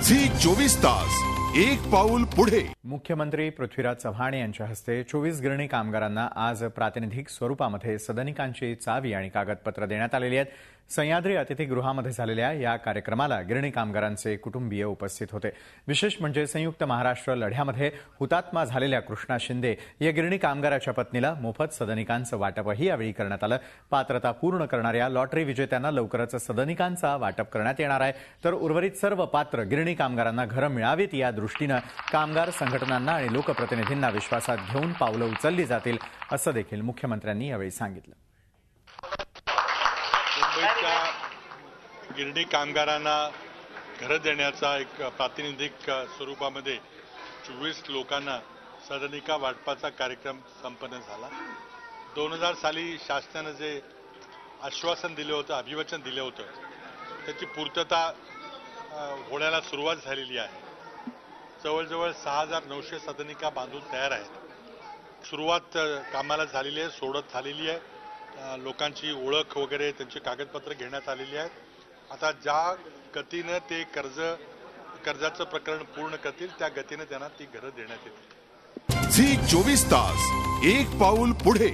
Zee 24 तास एक पाऊल पुढे। मुख्यमंत्री पृथ्वीराज चव्हाण यांच्या हस्ते 24 गिरणी कामगारांना आज प्रातिनिधिक स्वरूपामध्ये सदनिकांची चावी आणि कागदपत्र देण्यात आलेली आहेत। सह्याद्री अतिथीगृहामध्ये झालेल्या या कार्यक्रमाला गिरणी कामगारांचे कुटुंबीय उपस्थित होते। विशेष म्हणजे संयुक्त महाराष्ट्र लढ्यामध्ये हुतात्मा झालेल्या कृष्णा शिंदे या गिरणी कामगाराच्या पत्नीला मोफत सदनिकांचं वाटपही यावेळी करण्यात आलं। पात्रता पूर्ण करणाऱ्या लॉटरी विजेत्यांना लवकरच सदनिकांचा वाटप करण्यात येणार आहे, तर उर्वरित सर्व पात्र गिरणी कामगारांना घरं मिळावीत या दृष्टीनं कामगार संघटनांना आणि लोकप्रतिनिधींना विश्वासात घेऊन पावलं उचलली जातील, असं देखील मुख्यमंत्र्यांनी यावेळी सांगितलं। मुंबईच्या गिरणी कामगारांना घरं देण्याचा एक प्रातिनिधिक स्वरूपामध्ये 24 लोकांना सदनिका वाटपाचा कार्यक्रम संपन्न झाला। 2000 साली शासनाने जे आश्वासन दिलं होतं, अभिवचन दिलं होतं, त्याची पूर्तता होण्याला सुरुवात झालेली आहे। जवळजवळ 6900 सदनिका बांधून तयार आहेत। सुरुवात कामाला झालेली आहे, सोडत झालेली आहे। लोकांची ओळख वगैरे त्यांची कागदपत्र घेण्यात आलेली आहेत। आता ज्या गतीनं ते कर्जाचं प्रकरण पूर्ण करतील त्या गतीनं त्यांना ती घरं देण्यात येतील। झी 24 तास एक पाऊल पुढे।